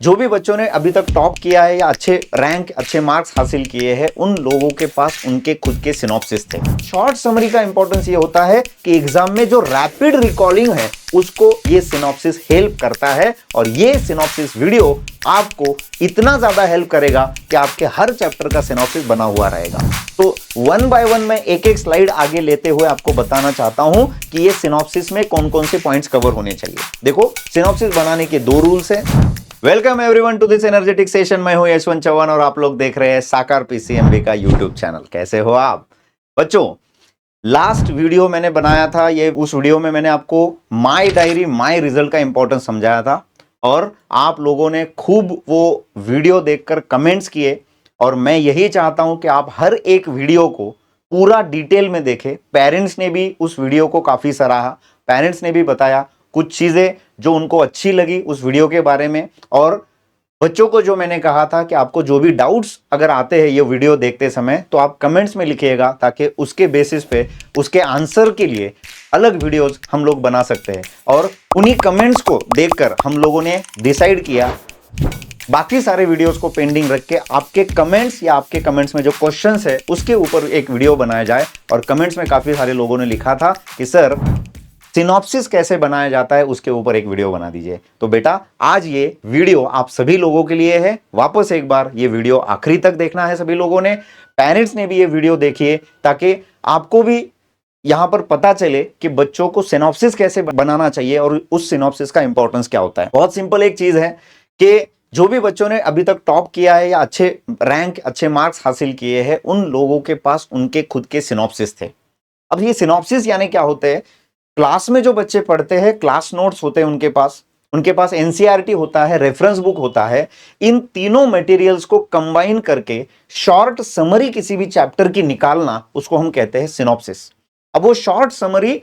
जो भी बच्चों ने अभी तक टॉप किया है या अच्छे रैंक अच्छे मार्क्स हासिल किए हैं उन लोगों के पास उनके खुद के सिनॉप्सिस थे। शॉर्ट समरी का इंपॉर्टेंस ये होता है कि एग्जाम में जो रैपिड रिकॉलिंग है उसको ये सिनॉप्सिस हेल्प करता है और ये सिनॉप्सिस वीडियो आपको इतना ज्यादा हेल्प करेगा कि आपके हर चैप्टर का सिनॉप्सिस बना हुआ रहेगा। तो वन बाय वन मैं एक एक स्लाइड आगे लेते हुए आपको बताना चाहता हूं कि ये सिनॉप्सिस में कौन कौन से पॉइंट्स कवर होने चाहिए। देखो, सिनॉप्सिस बनाने के 2 रूल्स हैं। Welcome everyone to this energetic session. मैं हूं यशवंत चौहान और आप लोग देख रहे हैं साकार पीसीएमबी का यूट्यूब चैनल। कैसे हो आप बच्चों? लास्ट वीडियो मैंने बनाया था, ये उस वीडियो में मैंने आपको माय डायरी माय रिजल्ट का इंपॉर्टेंस समझाया था और आप लोगों ने खूब वो वीडियो देखकर कमेंट्स किए और मैं यही चाहता हूं कि आप हर एक वीडियो को पूरा डिटेल में देखें। पेरेंट्स ने भी उस वीडियो को काफी सराहा, पेरेंट्स ने भी बताया कुछ चीजें जो उनको अच्छी लगी उस वीडियो के बारे में। और बच्चों को जो मैंने कहा था कि आपको जो भी डाउट्स अगर आते हैं ये वीडियो देखते समय तो आप कमेंट्स में लिखिएगा ताकि उसके बेसिस पे उसके आंसर के लिए अलग वीडियोस हम लोग बना सकते हैं। और उन्हीं कमेंट्स को देखकर हम लोगों ने डिसाइड किया बाकी सारे वीडियोस को पेंडिंग रख के आपके कमेंट्स या आपके कमेंट्स में जो क्वेश्चंस है उसके ऊपर एक वीडियो बनाया जाए। और कमेंट्स में काफी सारे लोगों ने लिखा था कि सर सिनॉप्सिस कैसे बनाया जाता है उसके ऊपर एक वीडियो बना दीजिए। तो बेटा आज ये वीडियो आप सभी लोगों के लिए है। वापस एक बार ये वीडियो आखिरी तक देखना है सभी लोगों ने। पेरेंट्स ने भी ये वीडियो देखिए ताकि आपको भी यहां पर पता चले कि बच्चों को सिनॉप्सिस कैसे बनाना चाहिए और उस सिनॉप्सिस का इंपॉर्टेंस क्या होता है। बहुत सिंपल एक चीज है कि जो भी बच्चों ने अभी तक टॉप किया है या अच्छे रैंक अच्छे मार्क्स हासिल किए हैं उन लोगों के पास उनके खुद के सिनॉप्सिस थे। अब ये सिनॉप्सिस यानी क्या होते हैं? क्लास में जो बच्चे पढ़ते हैं क्लास नोट्स होते हैं उनके पास एनसीईआरटी होता है, रेफरेंस बुक होता है। इन तीनों मटेरियल्स को कंबाइन करके शॉर्ट समरी किसी भी चैप्टर की निकालना उसको हम कहते हैं सिनॉप्सिस। अब वो शॉर्ट समरी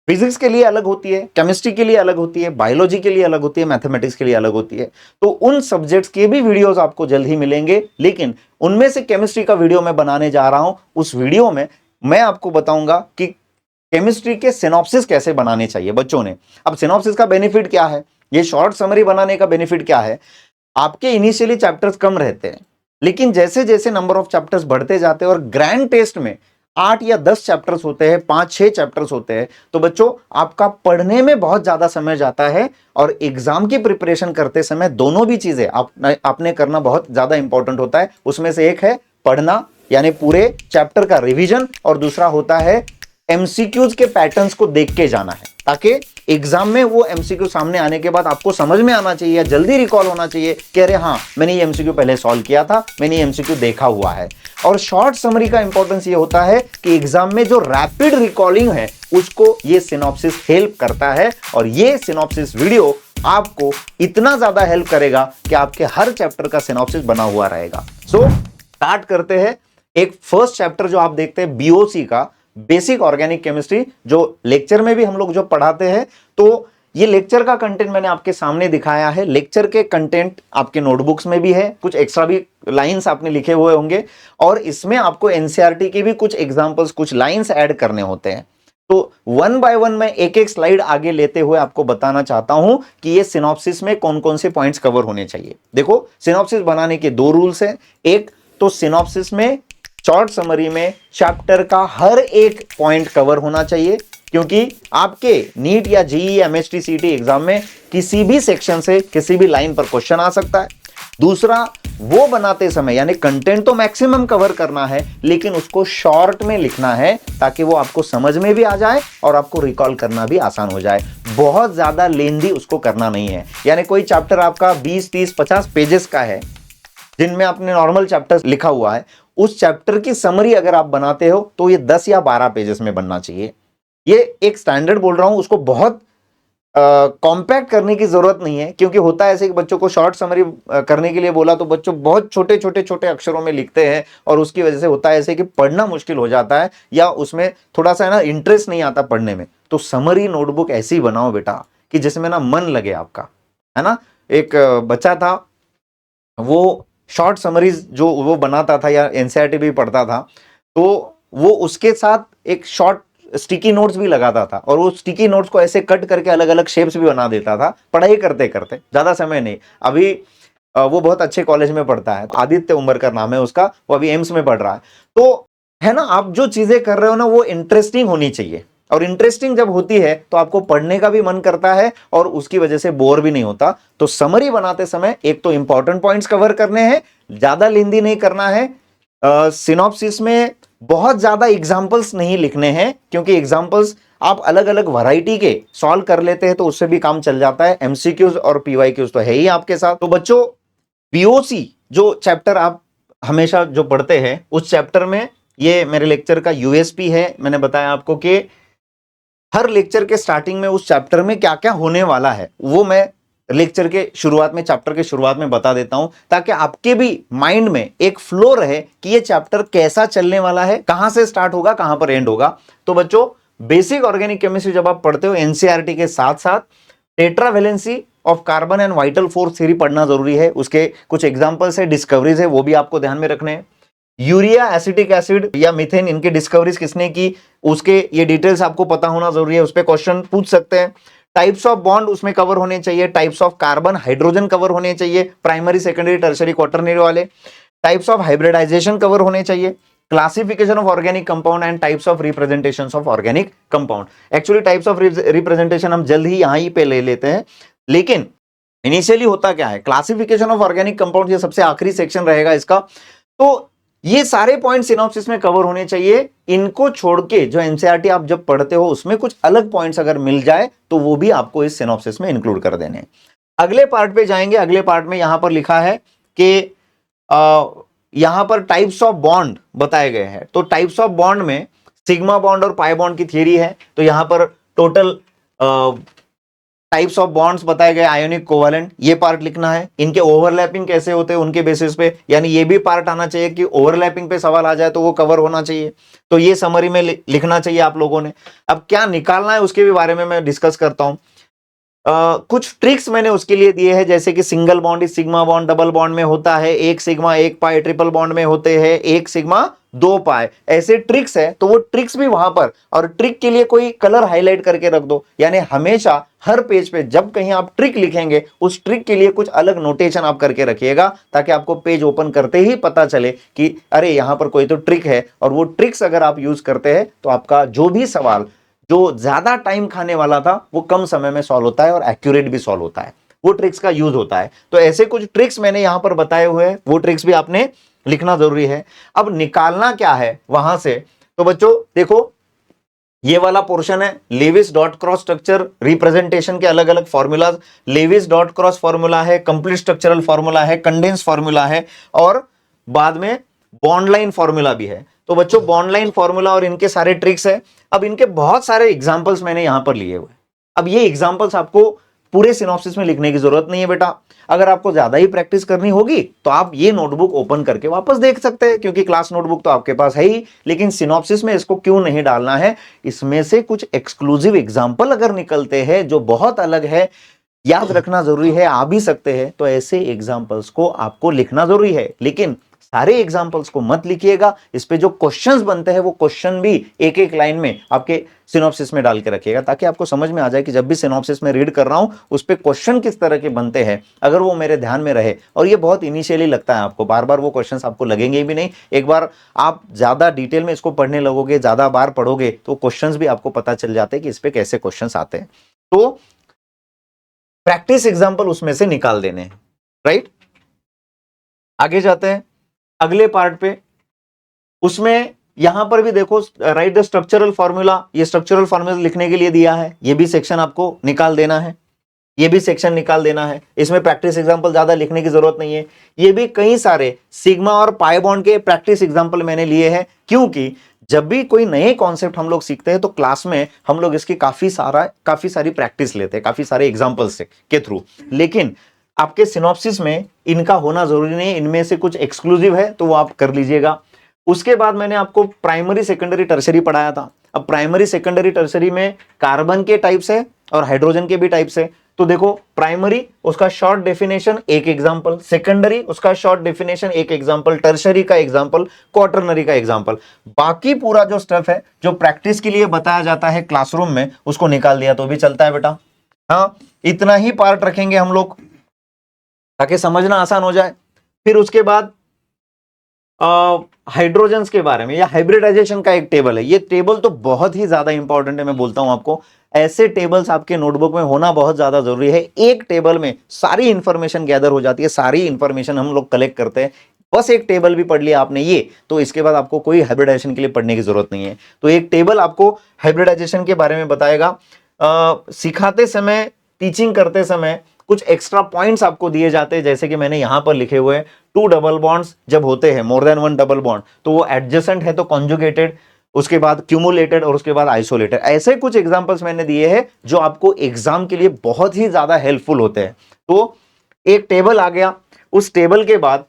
फिजिक्स के लिए अलग होती है, केमिस्ट्री के लिए अलग होती है, बायोलॉजी के लिए अलग होती है, मैथमेटिक्स के लिए अलग होती है। तो उन सब्जेक्ट्स के भी वीडियोस आपको जल्द ही मिलेंगे, लेकिन उनमें से केमिस्ट्री का वीडियो मैं बनाने जा रहा हूं। उस वीडियो में मैं आपको बताऊंगा कि केमिस्ट्री के सिनॉप्सिस कैसे बनाने चाहिए बच्चों ने। अब सिनॉप्सिस का बेनिफिट क्या है? ये शॉर्ट समरी बनाने का बेनिफिट क्या है? आपके इनिशियली चैप्टर्स कम रहते हैं, लेकिन जैसे जैसे नंबर ऑफ चैप्टर्स बढ़ते जाते हैं और ग्रैंड टेस्ट में 8 या 10 चैप्टर्स होते हैं, 5-6 चैप्टर्स होते हैं, तो बच्चों आपका पढ़ने में बहुत ज्यादा समय जाता है। और एग्जाम की प्रिपरेशन करते समय दोनों भी चीजें आपने करना बहुत ज्यादा इंपॉर्टेंट होता है। उसमें से एक है पढ़ना यानी पूरे चैप्टर का रिवीजन और दूसरा होता है एमसीक्यूज के पैटर्न्स को देख के जाना है ताकि एग्जाम में वो एमसीक्यू सामने आने के बाद आपको समझ में आना चाहिए या जल्दी रिकॉल होना चाहिए कि अरे हाँ मैंने ये एमसीक्यू पहले सॉल्व किया था, मैंने ये एमसीक्यू देखा हुआ है। और शॉर्ट समरी का इंपॉर्टेंस ये होता है कि एग्जाम में जो रैपिड रिकॉलिंग है उसको ये सिनॉप्सिस हेल्प करता है और ये सिनॉप्सिस वीडियो आपको इतना ज्यादा हेल्प करेगा कि आपके हर चैप्टर का सिनॉप्सिस बना हुआ रहेगा। सो स्टार्ट करते हैं। एक फर्स्ट चैप्टर जो आप देखते हैं बीओसी का, बेसिक ऑर्गेनिक केमिस्ट्री, जो लेक्चर में भी हम लोग जो पढ़ाते हैं। तो ये लेक्चर का कंटेंट मैंने आपके सामने दिखाया है। लेक्चर के कंटेंट आपके नोटबुक्स में भी है, कुछ एक्स्ट्रा भी लाइंस आपने लिखे हुए होंगे और इसमें आपको एनसीईआरटी के भी कुछ एग्जांपल्स कुछ लाइंस ऐड करने होते हैं। तो वन बाय वन मैं एक एक स्लाइड आगे लेते हुए आपको बताना चाहता हूं कि ये सिनॉप्सिस में कौन कौन से पॉइंट्स कवर होने चाहिए। देखो, सिनॉप्सिस बनाने के 2 रूल्स हैं। एक तो सिनॉप्सिस में शॉर्ट समरी में चैप्टर का हर एक पॉइंट कवर होना चाहिए, क्योंकि आपके नीट या जेईई एमएचटी सीटी एग्जाम में किसी भी सेक्शन से किसी भी लाइन पर क्वेश्चन आ सकता है। दूसरा, वो बनाते समय यानी कंटेंट तो मैक्सिमम कवर करना है लेकिन उसको शॉर्ट में लिखना है ताकि वो आपको समझ में भी आ जाए और आपको रिकॉल करना भी आसान हो जाए। बहुत ज्यादा लेंदी उसको करना नहीं है। यानी कोई चैप्टर आपका 20, 30, 50 पेजेस का है जिनमें आपने नॉर्मल चैप्टर लिखा हुआ है, उस चैप्टर की समरी अगर आप बनाते हो तो ये 10 या 12 पेजेस में बनना चाहिए। ये एक स्टैंडर्ड बोल रहा हूं, उसको बहुत कॉम्पैक्ट करने की जरूरत नहीं है, क्योंकि होता है ऐसे कि बच्चों को शॉर्ट समरी करने के लिए बोला तो बच्चों बहुत छोटे छोटे छोटे अक्षरों में लिखते हैं और उसकी वजह से होता है ऐसे कि पढ़ना मुश्किल हो जाता है या उसमें थोड़ा सा ना इंटरेस्ट नहीं आता पढ़ने में। तो समरी नोटबुक ऐसी बनाओ बेटा कि जिसमें ना मन लगे आपका, है ना। एक बच्चा था, वो शॉर्ट समरीज जो वो बनाता था या एनसीईआरटी भी पढ़ता था, तो वो उसके साथ एक शॉर्ट स्टिकी नोट्स भी लगाता था और वो स्टिकी नोट्स को ऐसे कट करके अलग अलग शेप्स भी बना देता था पढ़ाई करते करते। ज्यादा समय नहीं। अभी वो बहुत अच्छे कॉलेज में पढ़ता है, आदित्य उमरकर नाम है उसका, वो अभी एम्स में पढ़ रहा है। तो है ना, आप जो चीजें कर रहे हो ना वो इंटरेस्टिंग होनी चाहिए, और इंटरेस्टिंग जब होती है तो आपको पढ़ने का भी मन करता है और उसकी वजह से बोर भी नहीं होता। तो समरी बनाते समय एक तो इंपॉर्टेंट पॉइंट्स कवर करने हैं, ज्यादा लेंदी नहीं करना है। सिनॉप्सिस में बहुत ज्यादा एग्जांपल्स नहीं लिखने हैं, क्योंकि एग्जांपल्स आप अलग अलग वैरायटी के सॉल्व कर लेते हैं तो उससे भी काम चल जाता है। एमसीक्यूज और पीवाईक्यूज तो है ही आपके साथ। तो बच्चों, पीओसी जो चैप्टर आप हमेशा जो पढ़ते हैं उस चैप्टर में ये मेरे लेक्चर का यूएसपी है। मैंने बताया आपको कि हर लेक्चर के स्टार्टिंग में उस चैप्टर में क्या क्या होने वाला है वो मैं लेक्चर के शुरुआत में, चैप्टर के शुरुआत में बता देता हूं, ताकि आपके भी माइंड में एक फ्लो रहे कि ये चैप्टर कैसा चलने वाला है, कहां से स्टार्ट होगा, कहां पर एंड होगा। तो बच्चों, बेसिक ऑर्गेनिक केमिस्ट्री जब आप पढ़ते हो एनसीईआरटी के साथ साथ tetravalency of carbon and vital force theory पढ़ना जरूरी है। उसके कुछ एग्जांपल्स है, डिस्कवरीज है, वो भी आपको ध्यान में रखने हैं। यूरिया, एसिटिक एसिड या मीथेन, इनकी डिस्कवरीज किसने की, उसके ये डिटेल्स आपको पता होना जरूरी है, उस पर क्वेश्चन पूछ सकते हैं। टाइप्स ऑफ बॉन्ड उसमें कवर होने चाहिए, types of carbon hydrogen cover होने चाहिए, प्राइमरी सेकेंडरी टर्शरी क्वाटरनरी वाले। टाइप्स ऑफ हाइब्रिडाइजेशन कवर होने चाहिए, classification of organic compound and types of representation of organic compound. Actually types of representation हम जल्द ही यहां ही पे ले लेते हैं, लेकिन इनिशियली होता क्या है, क्लासिफिकेशन ऑफ ऑर्गेनिक कंपाउंड ये सबसे आखिरी सेक्शन रहेगा इसका। तो ये सारे पॉइंट सिनॉप्सिस में कवर होने चाहिए। इनको छोड़ के जो एनसीईआरटी आप जब पढ़ते हो उसमें कुछ अलग पॉइंट्स अगर मिल जाए तो वो भी आपको इस सिनॉप्सिस में इंक्लूड कर देने हैं। अगले पार्ट पे जाएंगे। अगले पार्ट में यहां पर लिखा है कि यहां पर टाइप्स ऑफ बॉन्ड बताए गए हैं। तो टाइप्स ऑफ बॉन्ड में सिग्मा बॉन्ड और पाई बॉन्ड की थियरी है। तो यहां पर टोटल टाइप्स ऑफ बॉन्ड्स बताए गए, आयोनिक, कोवेलेंट, ये पार्ट लिखना है। इनके ओवरलैपिंग कैसे होते हैं उनके बेसिस पे, यानी ये भी पार्ट आना चाहिए कि ओवरलैपिंग पे सवाल आ जाए तो वो कवर होना चाहिए। तो ये समरी में लिखना चाहिए आप लोगों ने। अब क्या निकालना है उसके भी बारे में मैं डिस्कस करता हूं। कुछ ट्रिक्स मैंने उसके लिए दिए हैं, जैसे कि single bond is sigma bond double bond में होता है, एक सिग्मा एक पाई ट्रिपल बॉन्ड में होते हैं, एक सिग्मा दो पाई, ऐसे ट्रिक्स है। तो वो ट्रिक्स भी वहां पर, और ट्रिक के लिए कोई कलर हाईलाइट करके रख दो, यानी हमेशा हर पेज पे जब कहीं आप ट्रिक लिखेंगे उस ट्रिक के लिए कुछ अलग नोटेशन आप करके रखिएगा, ताकि आपको पेज ओपन करते ही पता चले कि अरे यहां पर कोई तो ट्रिक है। और वो ट्रिक्स अगर आप यूज करते हैं तो आपका जो भी सवाल जो ज्यादा टाइम खाने वाला था वो कम समय में सॉल्व होता है और एक्यूरेट भी सॉल्व होता है, वो ट्रिक्स का यूज होता है। तो ऐसे कुछ ट्रिक्स मैंने यहां पर बताए हुए हैं, वो ट्रिक्स भी आपने लिखना जरूरी है। अब निकालना क्या है वहां से, तो बच्चों देखो ये वाला पोर्शन है Lewis dot cross structure representation के अलग अलग formulas. Lewis dot cross formula है, कंप्लीट स्ट्रक्चरल फॉर्मूला है, कंडेंस फॉर्मूला है, और बाद में बॉन्ड लाइन फॉर्मूला भी है। तो बच्चों बॉन्ड लाइन फॉर्मूला और इनके सारे ट्रिक्स है। अब इनके बहुत सारे एग्जांपल्स मैंने यहां पर लिए हुए। अब ये एग्जांपल्स आपको पूरे सिनॉप्सिस में लिखने की जरूरत नहीं है बेटा। अगर आपको ज्यादा ही प्रैक्टिस करनी होगी तो आप ये नोटबुक ओपन करके वापस देख सकते हैं, क्योंकि क्लास नोटबुक तो आपके पास है ही। लेकिन सिनॉप्सिस में इसको क्यों नहीं डालना है, इसमें से कुछ एक्सक्लूसिव एग्जांपल अगर निकलते हैं जो बहुत अलग है, याद रखना जरूरी है, आ भी सकते हैं, तो ऐसे एग्जांपल्स को आपको लिखना जरूरी है। लेकिन सारे एग्जांपल्स को मत लिखिएगा, इस पे जो क्वेश्चंस बनते हैं वो क्वेश्चन भी एक एक लाइन में आपके सिनॉप्सिस में डाल के रखिएगा, ताकि आपको समझ में आ जाए कि जब भी सिनॉप्सिस में रीड कर रहा हूं उस पे क्वेश्चन किस तरह के बनते हैं, अगर वो मेरे ध्यान में रहे। और ये बहुत इनिशियली लगता है आपको, बार बार वो क्वेश्चंस आपको लगेंगे भी नहीं। एक बार आप ज्यादा डिटेल में इसको पढ़ने लगोगे, ज्यादा बार पढ़ोगे, तो क्वेश्चंस भी आपको पता चल जाते हैं कि इस पे कैसे क्वेश्चंस आते हैं। तो प्रैक्टिस एग्जाम्पल उसमें से निकाल देने हैं, राइट। आगे जाते हैं अगले पार्ट पे। उसमें यहां पर भी देखो, राइट द स्ट्रक्चरल फॉर्मूला, ये स्ट्रक्चरल फॉर्मूला लिखने के लिए दिया है, ये भी सेक्शन आपको निकाल देना है, ये भी सेक्शन निकाल देना है। इसमें प्रैक्टिस एग्जांपल ज्यादा लिखने की जरूरत नहीं है। ये भी कई सारे सिग्मा और पाई बॉन्ड के प्रैक्टिस एग्जांपल मैंने लिए हैं, क्योंकि जब भी कोई नए कॉन्सेप्ट हम लोग सीखते हैं तो क्लास में हम लोग इसकी काफी सारी प्रैक्टिस लेते हैं, काफी सारे एग्जाम्पल्स के थ्रू। लेकिन आपके सिनॉप्सिस में इनका होना जरूरी नहीं है, इनमें से कुछ एक्सक्लूसिव है तो वो आप कर लीजिएगा। उसके बाद मैंने आपको प्राइमरी सेकेंडरी टर्शरी पढ़ाया था। अब प्राइमरी सेकेंडरी टर्शरी में कार्बन के टाइप्स है और हाइड्रोजन के भी टाइप्स है। तो देखो प्राइमरी उसका शॉर्ट डेफिनेशन एक एग्जांपल, सेकेंडरी उसका शॉर्ट डेफिनेशन एक एग्जांपल, टर्शरी का एग्जांपल, क्वार्टरनरी का एग्जांपल। बाकी पूरा जो स्टफ है जो प्रैक्टिस के लिए बताया जाता है क्लासरूम में, उसको निकाल दिया तो भी चलता है बेटा। हाँ, इतना ही पार्ट रखेंगे हम लोग। ताकि समझना आसान हो जाए। फिर उसके बाद हाइड्रोजन्स के बारे में या हाइब्रिडाइजेशन का एक टेबल है। ये टेबल तो बहुत ही ज्यादा इंपॉर्टेंट है, मैं बोलता हूं आपको, ऐसे टेबल्स आपके नोटबुक में होना बहुत ज्यादा जरूरी है। एक टेबल में सारी इंफॉर्मेशन गैदर हो जाती है, सारी इंफॉर्मेशन हम लोग कलेक्ट करते हैं। बस एक टेबल भी पढ़ लिया आपने ये, तो इसके बाद आपको कोई हाइब्रिडाइजेशन के लिए पढ़ने की जरूरत नहीं है। तो एक टेबल आपको हाइब्रिडाइजेशन के बारे में बताएगा। सिखाते समय, टीचिंग करते समय कुछ एक्स्ट्रा पॉइंट्स आपको दिए जाते हैं, जैसे कि मैंने यहां पर लिखे हुए हैं। टू डबल बॉन्ड्स जब होते हैं, more than one double bond, तो वो एडजेसेंट है तो कॉन्जुगेटेड, उसके बाद क्यूमुलेटेड और उसके बाद आइसोलेटेड। ऐसे कुछ एग्जांपल्स मैंने दिए हैं जो आपको एग्जाम के लिए बहुत ही ज्यादा हेल्पफुल होते हैं। तो एक टेबल आ गया। उस टेबल के बाद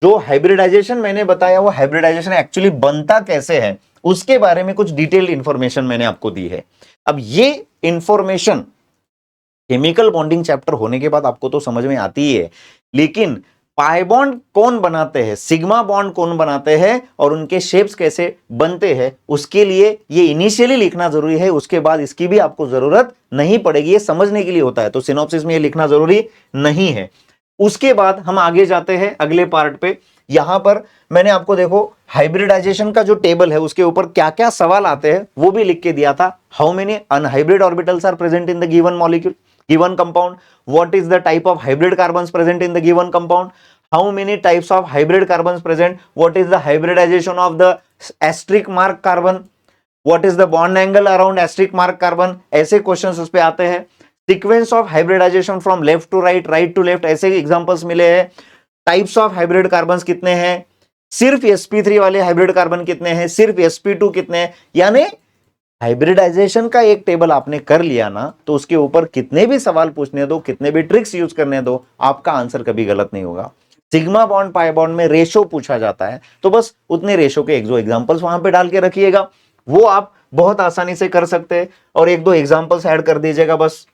जो हाइब्रिडाइजेशन मैंने बताया, वो हाइब्रिडाइजेशन एक्चुअली बनता कैसे है उसके बारे में कुछ डिटेल्ड इंफॉर्मेशन मैंने आपको दी है। अब ये इंफॉर्मेशन केमिकल बॉन्डिंग चैप्टर होने के बाद आपको तो समझ में आती ही है, लेकिन पाई बॉन्ड कौन बनाते हैं, सिग्मा बॉन्ड कौन बनाते हैं और उनके शेप्स कैसे बनते हैं, उसके लिए ये इनिशियली लिखना जरूरी है। उसके बाद इसकी भी आपको जरूरत नहीं पड़ेगी, ये समझने के लिए होता है, तो सिनॉप्सिस में ये लिखना जरूरी नहीं है। उसके बाद हम आगे जाते हैं अगले पार्ट पे। यहां पर मैंने आपको देखो हाइब्रिडाइजेशन का जो टेबल है उसके ऊपर क्या क्या सवाल आते हैं वो भी लिख के दिया था। How many unhybrid orbitals are present in the given molecule, given compound, what is the type of hybrid carbons present in the given compound, how many types of hybrid carbons present, what is the hybridization of the asterisk mark carbon, what is the bond angle around asterisk mark carbon, ऐसे questions उस पे आते हैं। Sequence of hybridization from left to right, right to left, ऐसे examples मिले हैं। Types of hybrid carbons कितने हैं, सिर्फ sp3 वाले हाइब्रिड कार्बन कितने हैं, सिर्फ sp2 कितने हैं। यानी हाइब्रिडाइजेशन का एक टेबल आपने कर लिया ना, तो उसके ऊपर कितने भी सवाल पूछने दो, कितने भी ट्रिक्स यूज करने दो, आपका आंसर कभी गलत नहीं होगा। सिग्मा बॉन्ड पाई बॉन्ड में रेशो पूछा जाता है, तो बस उतने रेशो के एक दो एग्जांपल्स वहां पे डाल के रखिएगा, वो आप बहुत आसानी से कर सकते हैं। और एक दो एग्जांपल्स ऐड कर दीजिएगा, बस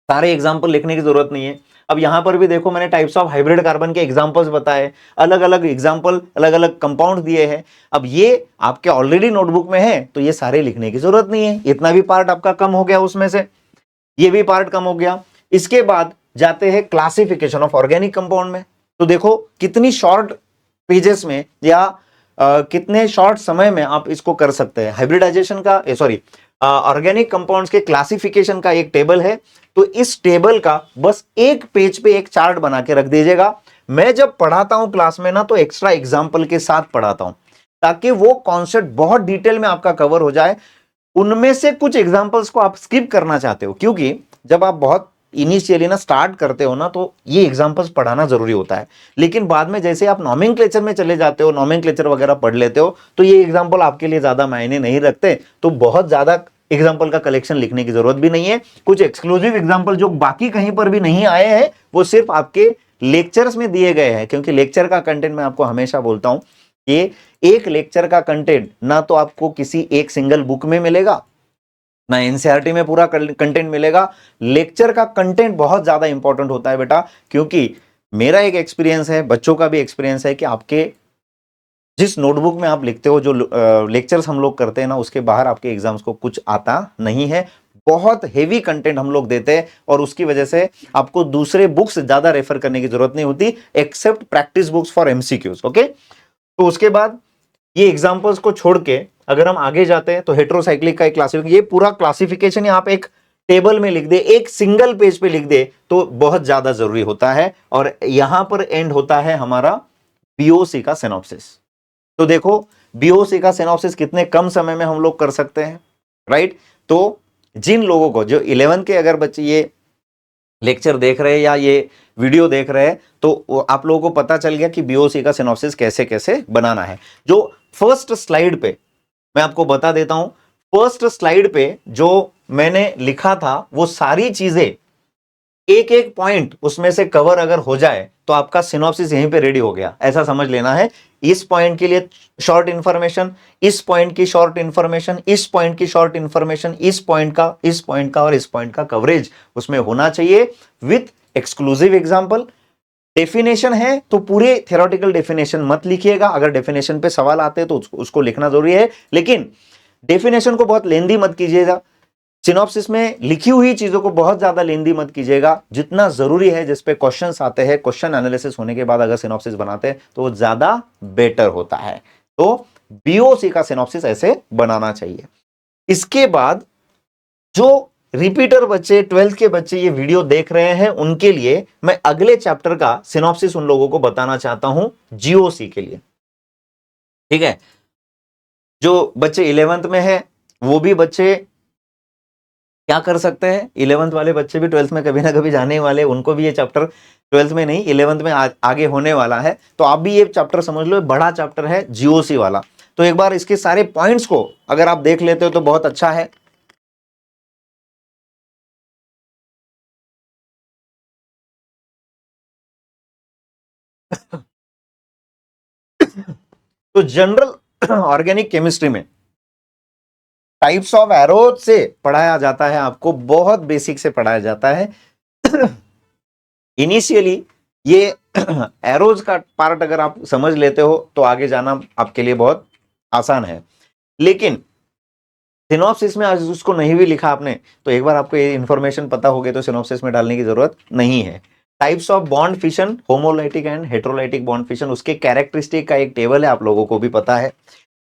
सारे एग्जांपल लिखने की जरूरत नहीं है। अब यहां पर भी देखो मैंने टाइप्स ऑफ हाइब्रिड कार्बन के एग्जांपल्स बताए, अलग अलग एग्जांपल, अलग अलग कंपाउंड दिए हैं। अब ये आपके ऑलरेडी नोटबुक में है, तो ये सारे लिखने की जरूरत नहीं है, इतना भी पार्ट आपका कम हो गया, उसमें से ये भी पार्ट कम हो गया। इसके बाद जाते हैं क्लासिफिकेशन ऑफ ऑर्गेनिक कंपाउंड में। तो देखो कितनी शॉर्ट पेजेस में या कितने शॉर्ट समय में आप इसको कर सकते हैं। हाइब्रिडाइजेशन का ऑर्गेनिक कंपाउंड्स के क्लासिफिकेशन का एक टेबल है, तो इस टेबल का बस एक पेज पे एक चार्ट बना के रख दीजिएगा। मैं जब पढ़ाता हूं क्लास में ना, तो एक्स्ट्रा एग्जांपल के साथ पढ़ाता हूं, ताकि वो कॉन्सेप्ट बहुत डिटेल में आपका कवर हो जाए। उनमें से कुछ एग्जांपल्स को आप स्किप करना चाहते हो, क्योंकि जब आप बहुत इनिशियली ना स्टार्ट करते हो ना, तो ये एग्जांपल्स पढ़ाना जरूरी होता है। लेकिन बाद में जैसे आप नॉमेनक्लेचर में चले जाते हो, नॉमेनक्लेचर वगैरह पढ़ लेते हो, तो ये एग्जांपल आपके लिए ज्यादा मायने नहीं रखते, तो बहुत ज्यादा एग्जांपल का कलेक्शन लिखने की जरूरत भी नहीं है। कुछ एक्सक्लूसिव एग्जांपल जो बाकी कहीं पर भी नहीं आए हैं, वो सिर्फ आपके लेक्चर्स में दिए गए हैं, क्योंकि लेक्चर का कंटेंट मैं आपको हमेशा बोलता हूं कि एक लेक्चर का कंटेंट ना तो आपको किसी एक सिंगल बुक में मिलेगा, ना एनसीईआरटी में पूरा कंटेंट मिलेगा। लेक्चर का कंटेंट बहुत ज्यादा इंपॉर्टेंट होता है बेटा, क्योंकि मेरा एक एक्सपीरियंस है, बच्चों का भी एक्सपीरियंस है कि आपके जिस नोटबुक में आप लिखते हो, जो लेक्चर्स हम लोग करते हैं ना, उसके बाहर आपके एग्जाम्स को कुछ आता नहीं है। बहुत हेवी कंटेंट हम लोग देते हैं, और उसकी वजह से आपको दूसरे बुक्स ज्यादा रेफर करने की जरूरत नहीं होती, except practice books for MCQs. Okay, तो उसके बाद ये एग्जांपल्स को छोड़ के अगर हम आगे जाते हैं, तो हेट्रोसाइक्लिक का एक क्लासिफिकेशन, ये पूरा क्लासिफिकेशन आप एक टेबल में लिख दे, एक सिंगल पेज पे लिख दे, तो बहुत ज्यादा जरूरी होता है। और यहां पर एंड होता है हमारा बीओसी का सिनॉप्सिस। तो देखो बीओसी का सिनॉप्सिस कितने कम समय में हम लोग कर सकते हैं, राइट। तो जिन लोगों को, जो 11 के अगर बच्चे ये लेक्चर देख रहे हैं या ये वीडियो देख रहे हैं, तो आप लोगों को पता चल गया कि बीओसी का सिनॉप्सिस कैसे कैसे बनाना है। जो फर्स्ट स्लाइड पे मैं आपको बता देता हूं, फर्स्ट स्लाइड पे जो मैंने लिखा था, वो सारी चीजें एक एक पॉइंट उसमें से कवर अगर हो जाए, तो आपका सिनॉप्सिस यहीं पे रेडी हो गया, ऐसा समझ लेना है। इस पॉइंट के लिए शॉर्ट इंफॉर्मेशन, इस पॉइंट की शॉर्ट इंफॉर्मेशन, इस पॉइंट की शॉर्ट इंफॉर्मेशन, इस पॉइंट का, इस पॉइंट का और इस पॉइंट का कवरेज उसमें होना चाहिए, विथ एक्सक्लूसिव एग्जाम्पल। डेफिनेशन है तो पूरे थ्योरेटिकल डेफिनेशन मत लिखिएगा, अगर डेफिनेशन पे सवाल आते हैं तो उसको लिखना जरूरी है, लेकिन डेफिनेशन को बहुत लेंदी मत कीजिएगा। सिनॉप्सिस में लिखी हुई चीजों को बहुत ज्यादा लेंदी मत कीजिएगा, जितना जरूरी है जिस पे क्वेश्चंस आते हैं, क्वेश्चन एनालिसिस होने के बाद अगर सिनॉप्सिस बनाते हैं तो वो ज्यादा बेटर होता है। तो बीओसी का सिनॉप्सिस ऐसे बनाना चाहिए। इसके बाद जो रिपीटर बच्चे, 12th के बच्चे ये वीडियो देख रहे हैं, उनके लिए मैं अगले चैप्टर का सिनॉप्सिस उन लोगों को बताना चाहता हूं जीओसी के लिए। ठीक है, जो बच्चे 11th में है वो भी बच्चे क्या कर सकते हैं, 11th वाले बच्चे भी 12th में कभी ना कभी जाने वाले, उनको भी ये चैप्टर 12th में नहीं 11th में आगे होने वाला है। तो आप भी ये चैप्टर समझ लो, बड़ा चैप्टर है जीओसी वाला। तो एक बार इसके सारे पॉइंट्स को अगर आप देख लेते हो तो बहुत अच्छा है। तो जनरल ऑर्गेनिक केमिस्ट्री में टाइप्स ऑफ एरोज से पढ़ाया जाता है, आपको बहुत बेसिक से पढ़ाया जाता है। इनिशियली ये एरोज का पार्ट अगर आप समझ लेते हो तो आगे जाना आपके लिए बहुत आसान है। लेकिन सिनॉप्सिस में आज उसको नहीं भी लिखा आपने तो एक बार आपको ये इंफॉर्मेशन पता हो गई तो सिनॉप्सिस में डालने की जरूरत नहीं है। Types of bond fission, homolytic and heterolytic bond fission, उसके कैरेक्टरिस्टिक का एक टेबल है, आप लोगों को भी पता है।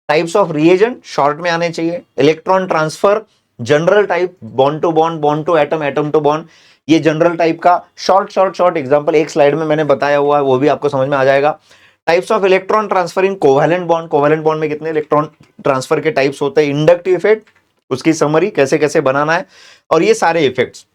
टाइप्स ऑफ रिएजेंट शॉर्ट में आने चाहिए। Electron transfer, general type, bond to bond, bond to atom, atom to bond, ये जनरल टाइप का शॉर्ट एग्जांपल एक स्लाइड में मैंने बताया हुआ है, वो भी आपको समझ में आ जाएगा। Types of electron transfer in covalent bond, covalent bond में कितने इलेक्ट्रॉन ट्रांसफर के टाइप्स होते हैं। इंडक्टिव इफेक्ट, उसकी समरी कैसे कैसे बनाना है, और ये सारे इफेक्ट्स।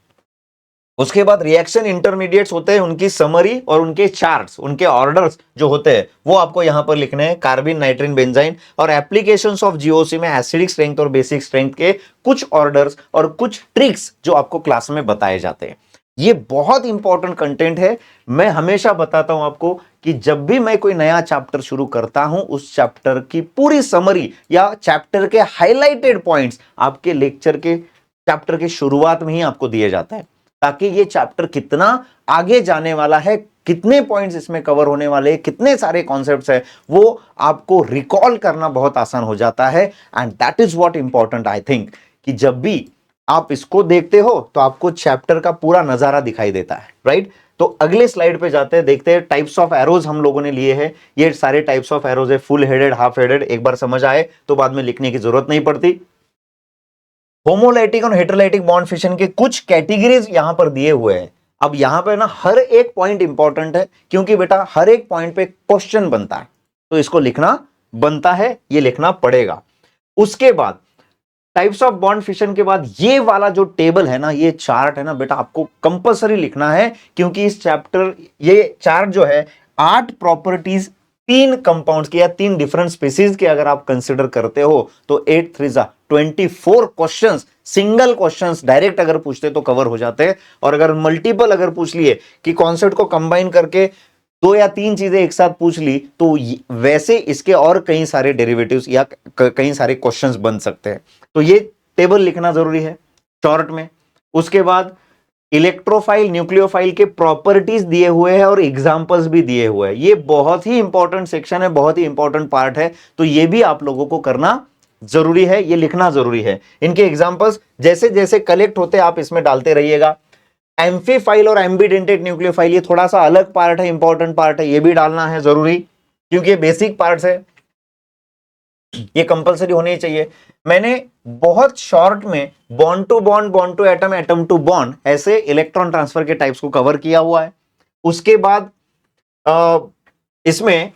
उसके बाद रिएक्शन इंटरमीडिएट्स होते हैं, उनकी समरी और उनके चार्ट्स, उनके ऑर्डर्स जो होते हैं वो आपको यहां पर लिखने हैं, कार्बिन, नाइट्रिन, बेंजाइन। और एप्लीकेशंस ऑफ जीओसी में एसिडिक स्ट्रेंथ और बेसिक स्ट्रेंथ के कुछ ऑर्डर्स और कुछ ट्रिक्स जो आपको क्लास में बताए जाते हैं। ये बहुत इंपॉर्टेंट कंटेंट है। मैं हमेशा बताता हूं आपको कि जब भी मैं कोई नया चैप्टर शुरू करता हूं, उस चैप्टर की पूरी समरी या चैप्टर के हाईलाइटेड पॉइंट्स आपके लेक्चर के चैप्टर की शुरुआत में ही आपको दिए जाता है, ताकि ये चैप्टर कितना आगे जाने वाला है, कितने पॉइंट्स इसमें कवर होने वाले हैं, कितने सारे कॉन्सेप्ट्स है, वो आपको रिकॉल करना बहुत आसान हो जाता है। And that is what important I think, कि जब भी आप इसको देखते हो तो आपको चैप्टर का पूरा नजारा दिखाई देता है, राइट। तो अगले स्लाइड पे जाते हैं, देखते हैं टाइप्स ऑफ एरोज हम लोगों ने लिए हैं। ये सारे टाइप्स ऑफ एरोज है, फुल हेडेड, हाफ हेडेड, एक बार समझ आए तो बाद में लिखने की जरूरत नहीं पड़ती। होमोलाइटिक और हेटेरोलाइटिक बॉन्ड फिशन के कुछ कैटेगरीज यहां पर दिए हुए हैं। अब यहां पे ना हर एक पॉइंट इंपॉर्टेंट है, क्योंकि बेटा हर एक पॉइंट पे क्वेश्चन बनता है, तो इसको लिखना बनता है, ये लिखना पड़ेगा। उसके बाद टाइप्स ऑफ बॉन्ड फिशन के बाद ये वाला जो टेबल है ना, ये चार्ट है ना बेटा, आपको कंपलसरी लिखना है, क्योंकि इस चैप्टर ये चार्ट जो है 8 प्रॉपर्टीज 3 कंपाउंड्स की या 3 डिफरेंट स्पीसीज के अगर आप कंसिडर करते हो तो 8 3 24 क्वेश्चंस, सिंगल क्वेश्चंस डायरेक्ट अगर पूछते तो कवर हो जाते हैं। और अगर मल्टीपल अगर पूछ लिए कि कॉन्सेप्ट को कंबाइन करके 2 या 3 चीजें एक साथ पूछ ली तो वैसे इसके और कई सारे डेरिवेटिव्स या कई सारे क्वेश्चंस बन सकते हैं। तो ये टेबल लिखना जरूरी है शॉर्ट में। उसके बाद इलेक्ट्रोफाइल, न्यूक्लियोफाइल के प्रॉपर्टीज दिए हुए हैं और एग्जांपल्स भी दिए हुए हैं। ये बहुत ही इंपॉर्टेंट सेक्शन है, बहुत ही इंपॉर्टेंट पार्ट है, तो ये भी आप लोगों को करना जरूरी है, ये लिखना जरूरी है। इनके एग्जांपल्स जैसे जैसे कलेक्ट होते आप इसमें डालते रहिएगा। एम्फीफाइल और एम्बीडेंटेड न्यूक्लियोफाइल, ये थोड़ा सा अलग पार्ट है, इंपॉर्टेंट पार्ट है, ये भी डालना है जरूरी, क्योंकि ये बेसिक पार्ट्स है, ये कंपलसरी होने चाहिए। मैंने बहुत शॉर्ट में bond to atom, atom to bond, ऐसे इलेक्ट्रॉन ट्रांसफर के टाइप्स को कवर किया हुआ है। उसके बाद इसमें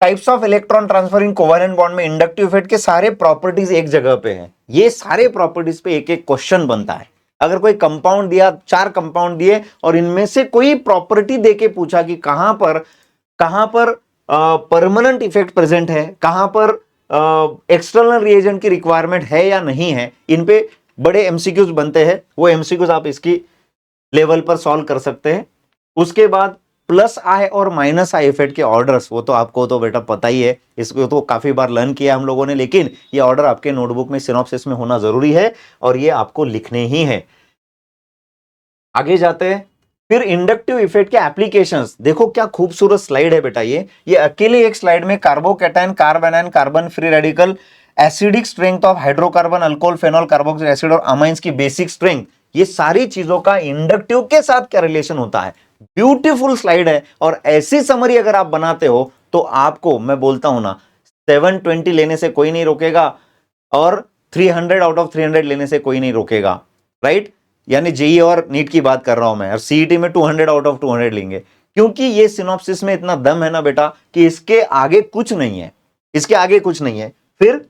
types of electron transfer in covalent bond में इंडक्टिव इफेक्ट के सारे प्रॉपर्टीज एक जगह पे हैं। ये सारे प्रॉपर्टीज पे एक एक क्वेश्चन बनता है। अगर कोई कंपाउंड दिया, 4 कंपाउंड दिए और इनमें से कोई प्रॉपर्टी देके पूछा कि कहां पर परमानेंट इफेक्ट प्रेजेंट है, कहां पर एक्सटर्नल रिएजेंट की रिक्वायरमेंट है या नहीं है, इन पे बड़े एमसीक्यूज बनते हैं। वो एमसीक्यूज आप इसकी लेवल पर सॉल्व कर सकते हैं। उसके बाद प्लस आई और माइनस आई इफेक्ट के ऑर्डर्स, वो तो आपको तो बेटा पता ही है, इसको तो काफी बार लर्न किया हम लोगों ने, लेकिन ये ऑर्डर आपके नोटबुक में सिनॉप्सिस में होना जरूरी है और ये आपको लिखने ही है। आगे जाते हैं, फिर इंडक्टिव इफेक्ट के एप्लीकेशंस। देखो क्या खूबसूरत स्लाइड है बेटा, ये अकेले एक स्लाइड में carbocation, carbanion, carbon free radical, acidic strength of hydrocarbon, alcohol, phenol, carboxylic acid और अमाइंस की बेसिक स्ट्रेंथ, ये सारी चीजों का इंडक्टिव के साथ क्या रिलेशन होता है। ब्यूटीफुल स्लाइड है, और ऐसी समरी अगर आप बनाते हो तो आपको मैं बोलता हूं ना 720 लेने से कोई नहीं रोकेगा, और 300 आउट ऑफ 300 लेने से कोई नहीं रोकेगा, राइट। यानी जेई और नीट की बात कर रहा हूं मैं, और सीईटी में 200 आउट ऑफ 200 लेंगे, क्योंकि ये सिनॉप्सिस में इतना दम है ना बेटा कि इसके आगे कुछ नहीं है, इसके आगे कुछ नहीं है। फिर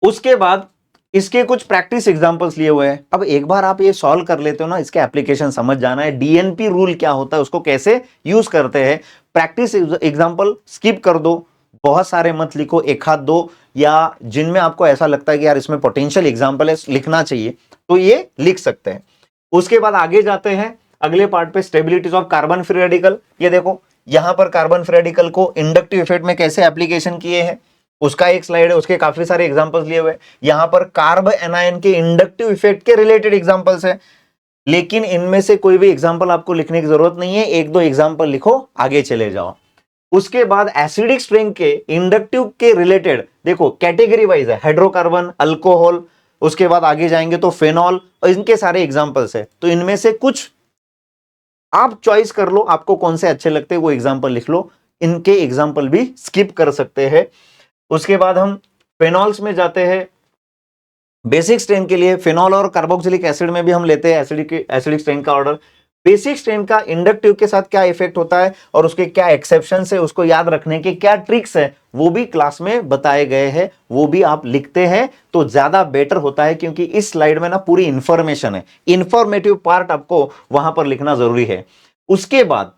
उसके बाद इसके कुछ प्रैक्टिस एग्जांपल्स लिए हुए हैं। अब एक बार आप ये सॉल्व कर लेते हो ना, इसके एप्लीकेशन समझ जाना है, डीएनपी रूल क्या होता है, उसको कैसे यूज करते हैं। प्रैक्टिस एग्जांपल स्किप कर दो, बहुत सारे मत लिखो, एक हाथ दो, या जिनमें आपको ऐसा लगता है कि यार इसमें पोटेंशियल एग्जांपल है, लिखना चाहिए, तो ये लिख सकते हैं। उसके बाद आगे जाते हैं अगले पार्ट पे, stabilities of carbon free radical. ये देखो यहां पर कार्बन फ्री रेडिकल को इंडक्टिव इफेक्ट में कैसे एप्लीकेशन किए हैं, उसका एक स्लाइड है, उसके काफी सारे एग्जांपल्स लिए हुए। यहां पर कार्ब एनायन के इंडक्टिव इफेक्ट के रिलेटेड एग्जांपल्स है, लेकिन इनमें से कोई भी एग्जांपल आपको लिखने की जरूरत नहीं है, एक दो एग्जांपल लिखो, आगे चले जाओ। उसके बाद एसिडिक स्ट्रेंथ के इंडक्टिव के रिलेटेड देखो कैटेगरी वाइज है, हाइड्रोकार्बन, अल्कोहल, उसके बाद आगे जाएंगे तो फेनॉल, और इनके सारे एग्जांपल्स है। तो इनमें से कुछ आप चॉइस कर लो, आपको कौन से अच्छे लगते हैं वो एग्जांपल लिख लो, इनके एग्जांपल भी स्किप कर सकते हैं। उसके बाद हम फेनॉल्स में जाते हैं। बेसिक स्ट्रेन के लिए फेनॉल और कार्बोक्सिलिक एसिड में भी हम लेते हैं एसिडिक स्ट्रेन का ऑर्डर। बेसिक स्ट्रेन का इंडक्टिव के साथ क्या इफेक्ट होता है और उसके क्या एक्सेप्शन है, उसको याद रखने के क्या ट्रिक्स है, वो भी क्लास में बताए गए हैं, वो भी आप लिखते हैं तो ज्यादा बेटर होता है, क्योंकि इस स्लाइड में ना पूरी इंफॉर्मेशन है, इंफॉर्मेटिव पार्ट आपको वहां पर लिखना जरूरी है। उसके बाद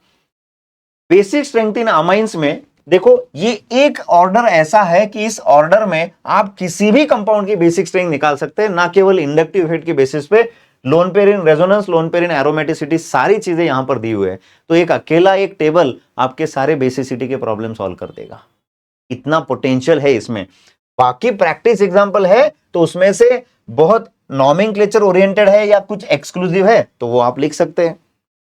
बेसिक स्ट्रेंथ इन अमाइंस में देखो, ये एक ऑर्डर ऐसा है कि इस ऑर्डर में आप किसी भी कंपाउंड की बेसिक स्ट्रेंथ निकाल सकते हैं, ना केवल इंडक्टिव इफेक्ट की बेसिस पे। Loan Perrin resonance, loan Perrin aromaticity, सारी चीजें यहां पर दी हुई है। तो एक अकेला एक टेबल आपके सारे बेसिसिटी के प्रॉब्लम सॉल्व कर देगा, इतना पोटेंशियल है इसमें। बाकी प्रैक्टिस एग्जांपल है तो उसमें से बहुत नॉमेनक्लेचर ओरिएंटेड है या कुछ एक्सक्लूसिव है तो वो आप लिख सकते हैं,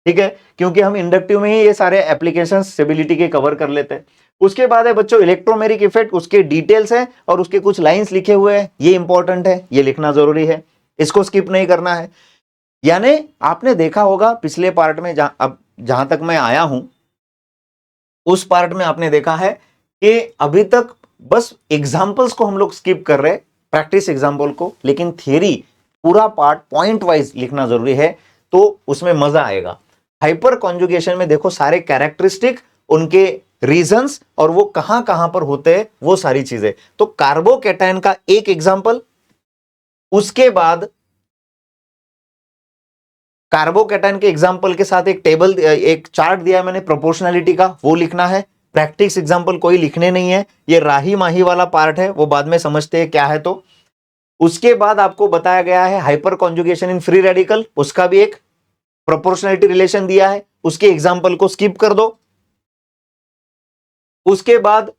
ठीक है, क्योंकि हम इंडक्टिव में ही ये सारे एप्लीकेशन स्टेबिलिटी के कवर कर लेते हैं। उसके बाद है बच्चों इलेक्ट्रोमेरिक इफेक्ट, उसके डिटेल्स है और उसके कुछ लाइंस लिखे हुए हैं, ये इंपॉर्टेंट है, ये लिखना जरूरी है, इसको स्किप नहीं करना है। यानी आपने देखा होगा पिछले पार्ट में, अब जहां तक मैं आया हूं उस पार्ट में आपने देखा है कि अभी तक बस एग्जाम्पल्स को हम लोग स्किप कर रहे, प्रैक्टिस एग्जाम्पल को, लेकिन थियरी पूरा पार्ट पॉइंट वाइज लिखना जरूरी है, तो उसमें मजा आएगा। हाइपर कॉन्जुगेशन में देखो सारे कैरेक्टरिस्टिक, उनके रीजंस और वो कहां कहां पर होते हैं, वो सारी चीजें। तो कार्बोकैटायन का एक एग्जांपल, उसके बाद कार्बोकैटायन के एग्जांपल के साथ एक टेबल, एक चार्ट दिया है मैंने प्रोपोर्शनलिटी का, वो लिखना है। प्रैक्टिस एग्जांपल कोई लिखने नहीं है, ये राही माही वाला पार्ट है, वो बाद में समझते हैं क्या है। तो उसके बाद आपको बताया गया है hyper conjugation in free radical, उसका भी एक प्रोपोर्शनलिटी रिलेशन दिया है, उसके एग्जांपल को स्किप कर दो। उसके बाद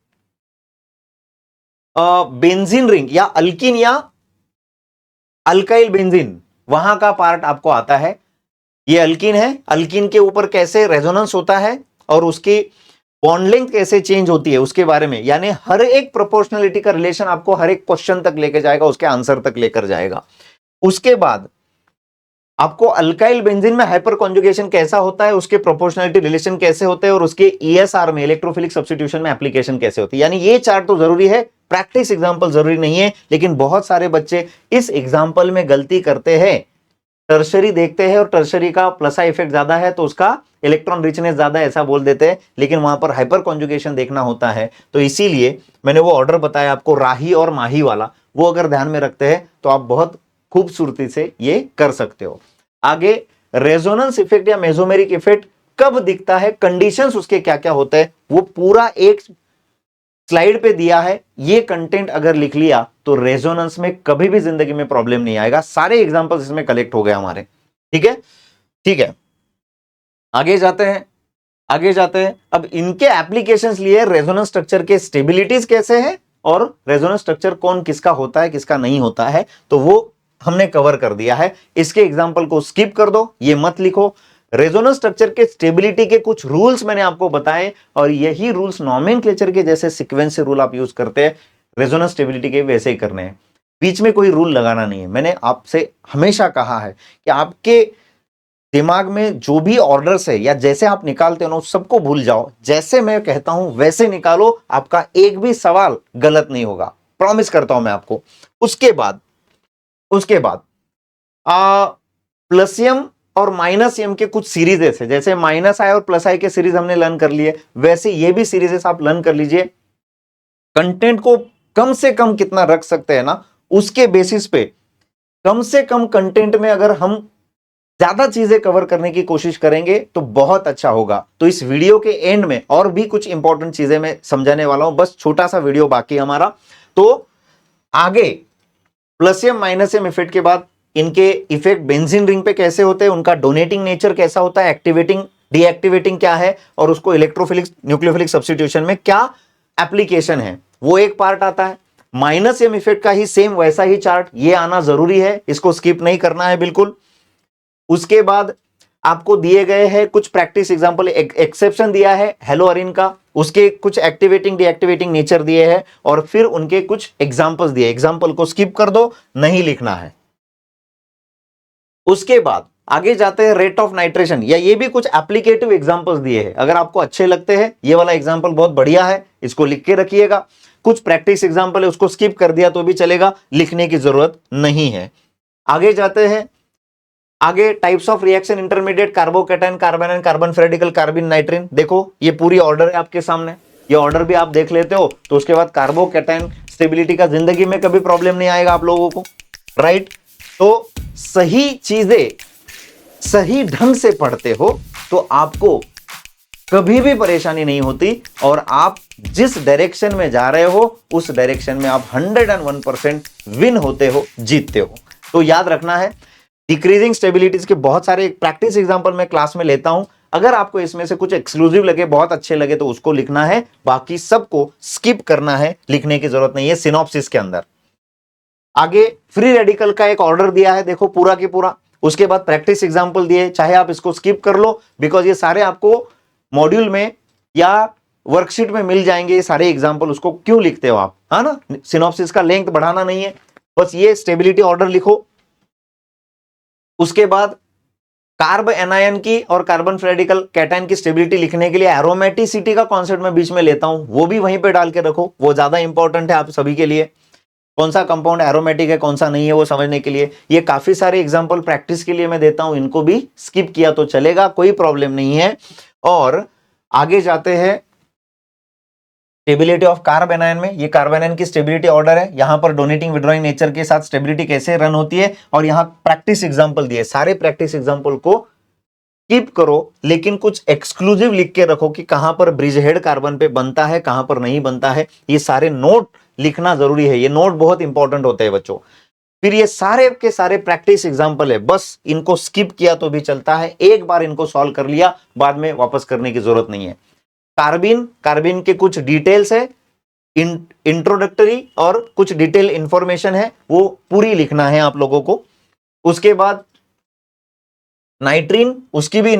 बेंजीन रिंग या अल्किन या अल्काइल बेंजीन, वहां का पार्ट आपको आता है। ये अल्किन है, अल्किन के ऊपर कैसे रेजोनेंस होता है और उसकी बॉन्ड लेंथ कैसे चेंज होती है उसके बारे में, यानी हर एक प्रोपोर्शनलिटी का रिलेशन आपको हर एक क्वेश्चन तक लेकर जाएगा, उसके आंसर तक लेकर जाएगा। उसके बाद आपको अल्काइल बेंजीन में हाइपर कॉन्जुगेशन कैसा होता है, उसके प्रोपोर्शनलिटी रिलेशन कैसे होते हैं और उसके ईएसआर में इलेक्ट्रोफिलिक सब्स्टिट्यूशन में एप्लीकेशन कैसे होती है। यानी ये चार्ट तो जरूरी है, प्रैक्टिस एग्जांपल जरूरी नहीं है। लेकिन बहुत सारे बच्चे इस एग्जांपल में गलती करते हैं, टर्शरी देखते हैं और टर्शरी का प्लस इफेक्ट ज्यादा है तो उसका इलेक्ट्रॉन रिचनेस ज्यादा, ऐसा बोल देते हैं, लेकिन वहां पर हाइपर कॉन्जुगेशन देखना होता है। तो इसीलिए मैंने वो ऑर्डर बताया आपको राही और माही वाला, वो अगर ध्यान में रखते हैं तो आप बहुत खूबसूरती से ये कर सकते हो। आगे रेजोनेंस इफेक्ट या मेसोमेरिक इफेक्ट कब दिखता है, कंडीशंस उसके क्या क्या होते हैं, वो पूरा एक स्लाइड पे दिया है। ये कंटेंट अगर लिख लिया तो रेजोनेंस में कभी भी जिंदगी में प्रॉब्लम नहीं आएगा। सारे एग्जांपल्स इसमें कलेक्ट हो गए हमारे, ठीक है, ठीक है। आगे जाते हैं, आगे जाते हैं। अब इनके एप्लीकेशंस लिए रेजोनेंस स्ट्रक्चर के स्टेबिलिटीज कैसे हैं और रेजोनेंस स्ट्रक्चर कौन किसका होता है किसका नहीं होता है, तो वो हमने कवर कर दिया है। इसके एग्जांपल को स्किप कर दो, ये मत लिखो। रेजोनेंस स्ट्रक्चर के स्टेबिलिटी के कुछ रूल्स मैंने आपको बताए और यही रूल्स नॉमेनक्लेचर के जैसे सीक्वेंस से रूल आप यूज करते हैं। रेजोनेंस स्टेबिलिटी के वैसे ही करने हैं। बीच में कोई रूल लगाना नहीं है। मैंने आपसे हमेशा कहा है कि आपके दिमाग में जो भी ऑर्डर्स है या जैसे आप निकालते हो ना उस सबको भूल जाओ, जैसे मैं कहता हूं वैसे निकालो, आपका एक भी सवाल गलत नहीं होगा, प्रॉमिस करता हूं मैं आपको। उसके बाद प्लस एम और माइनस एम के कुछ सीरीजेस है, जैसे माइनस आई और प्लस आई के सीरीज हमने लर्न कर लिए, वैसे ये भी सीरीजेस आप लर्न कर लीजिए। कंटेंट को कम से कम कितना रख सकते हैं ना, उसके बेसिस पे कम से कम कंटेंट में अगर हम ज्यादा चीजें कवर करने की कोशिश करेंगे तो बहुत अच्छा होगा। तो इस वीडियो के एंड में और भी कुछ इंपॉर्टेंट चीजें मैं समझाने वाला हूं, बस छोटा सा वीडियो बाकी हमारा। तो आगे plus M minus M effect के बाद इनके इफेक्ट बेंजीन रिंग पे कैसे होते हैं, उनका डोनेटिंग नेचर कैसा होता है, एक्टिवेटिंग डीएक्टिवेटिंग क्या है, और उसको इलेक्ट्रोफिलिक न्यूक्लियोफिलिक सब्स्टिट्यूशन में क्या एप्लीकेशन है, वो एक पार्ट आता है। माइनस एम इफेक्ट का ही सेम वैसा ही चार्ट ये आना जरूरी है, इसको स्किप नहीं करना है बिल्कुल। उसके बाद आपको दिए गए हैं कुछ प्रैक्टिस एग्जांपल, एक्सेप्शन दिया है हेलोअरिन का, उसके कुछ एक्टिवेटिंग डीएक्टिवेटिंग नेचर दिए हैं, और फिर उनके कुछ एग्जांपल्स दिए। एग्जांपल को स्किप कर दो, नहीं लिखना है। उसके बाद आगे जाते हैं रेट ऑफ नाइट्रेशन, या ये भी कुछ एप्लीकेटिव एग्जांपल्स दिए हैं, अगर आपको अच्छे लगते हैं ये वाला एग्जांपल बहुत बढ़िया है, इसको लिख के रखिएगा। कुछ प्रैक्टिस एग्जांपल है उसको स्किप कर दिया तो भी चलेगा, लिखने की जरूरत नहीं है। आगे जाते हैं, आगे types of reaction intermediate, carbocation, carbon and carbon free radical, carbene, nitrene. देखो ये पूरी ऑर्डर है आपके सामने, ये ऑर्डर भी आप देख लेते हो तो उसके बाद कार्बोकैटायन स्टेबिलिटी का जिंदगी में कभी प्रॉब्लम नहीं आएगा आप लोगों को, राइट। तो सही चीजें सही ढंग से पढ़ते हो तो आपको कभी भी परेशानी नहीं होती, और आप जिस डायरेक्शन में जा रहे हो उस डायरेक्शन में आप 101% विन होते हो, जीतते हो। तो याद रखना है, डिक्रीजिंग स्टेबिलिटीज के बहुत सारे प्रैक्टिस एग्जांपल मैं क्लास में लेता हूं, अगर आपको इसमें से कुछ एक्सक्लूसिव लगे, बहुत अच्छे लगे तो उसको लिखना है, बाकी सबको स्किप करना है, लिखने की जरूरत नहीं है सिनॉप्सिस के अंदर। आगे फ्री रेडिकल का एक ऑर्डर दिया है, देखो पूरा के पूरा, उसके बाद प्रैक्टिस एग्जांपल दिए, चाहे आप इसको स्किप कर लो बिकॉज ये सारे आपको मॉड्यूल में या वर्कशीट में मिल जाएंगे ये सारे एग्जांपल, उसको क्यों लिखते हो आप, है ना। सिनॉप्सिस का लेंथ बढ़ाना नहीं है, बस ये स्टेबिलिटी ऑर्डर लिखो। उसके बाद कार्ब एनायन की और कार्बन फेरेडिकल कैटायन की स्टेबिलिटी लिखने के लिए एरोमेटिसिटी का कॉन्सेप्ट मैं बीच में लेता हूं, वो भी वहीं पे डाल के रखो, वो ज्यादा इंपॉर्टेंट है आप सभी के लिए। कौन सा कंपाउंड एरोमेटिक है कौन सा नहीं है वो समझने के लिए, ये काफी सारे एग्जांपल प्रैक्टिस के लिए मैं देता हूं, इनको भी स्किप किया तो चलेगा, कोई प्रॉब्लम नहीं है। और आगे जाते हैं स्टेबिलिटी ऑफ कार्ब एनायन में, ये कार्ब एनायन की स्टेबिलिटी ऑर्डर है, यहां पर डोनेटिंग विड्रॉइंग नेचर के साथ स्टेबिलिटी कैसे रन होती है, और यहां प्रैक्टिस एग्जांपल दिए, सारे प्रैक्टिस एग्जांपल को स्किप करो, लेकिन कुछ एक्सक्लूसिव लिख के रखो कि कहां पर ब्रिज हेड कार्बन पे बनता है कहां पर नहीं बनता है, ये सारे नोट लिखना जरूरी है, ये नोट बहुत इंपॉर्टेंट होते हैं बच्चों। फिर ये सारे के सारे प्रैक्टिस एग्जांपल है, बस इनको स्किप किया तो भी चलता है, एक बार इनको सॉल्व कर लिया बाद में वापस करने की जरूरत नहीं है। कार्बिन के कुछ डिटेल्स है, इंट्रोडक्टरी और कुछ डिटेल इंफॉर्मेशन है, वो पूरी लिखना है आप लोगों को। उसके बाद नाइट्रीन, उसकी भी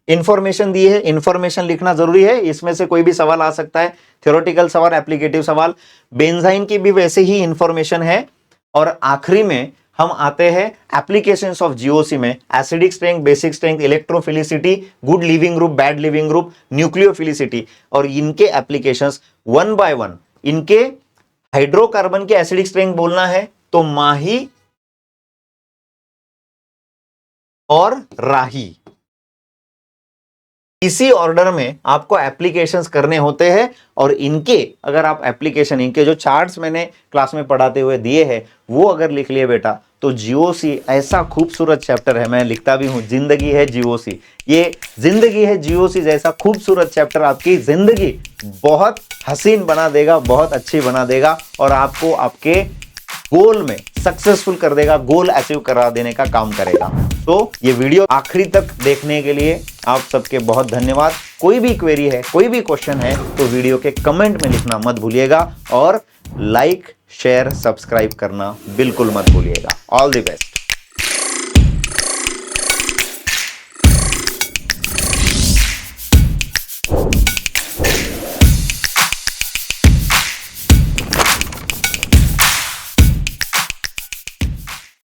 इंफॉर्मेशन दी है, इंफॉर्मेशन लिखना जरूरी है, इसमें से कोई भी सवाल आ सकता है, थ्योरेटिकल सवाल, एप्लीकेटिव सवाल। बेंजाइन की भी वैसे ही इंफॉर्मेशन है। और आखिरी में हम आते हैं एप्लीकेशंस ऑफ जीओसी में, acidic strength, basic strength, electrophilicity, good leaving group, bad leaving group, nucleophilicity, और इनके एप्लीकेशंस वन बाय वन। इनके हाइड्रोकार्बन के एसिडिक स्ट्रेंथ बोलना है तो माही और राही, इसी ऑर्डर में आपको एप्लीकेशंस करने होते हैं। और इनके अगर आप एप्लीकेशन, इनके जो चार्ट्स मैंने क्लास में पढ़ाते हुए दिए हैं वो अगर लिख लिए बेटा तो जीओसी ऐसा खूबसूरत चैप्टर है, मैं लिखता भी हूं, जिंदगी है जीओसी, ये जिंदगी है जीओसी जैसा खूबसूरत चैप्टर आपकी जिंदगी बहुत हसीन बना देगा, बहुत अच्छी बना देगा, और आपको आपके गोल में सक्सेसफुल कर देगा, गोल अचीव करा देने का काम करेगा। तो ये वीडियो आखिरी तक देखने के लिए आप सबके बहुत धन्यवाद। कोई भी क्वेरी है, कोई भी क्वेश्चन है तो वीडियो के कमेंट में लिखना मत भूलिएगा, और लाइक शेयर सब्सक्राइब करना बिल्कुल मत भूलिएगा। All the best.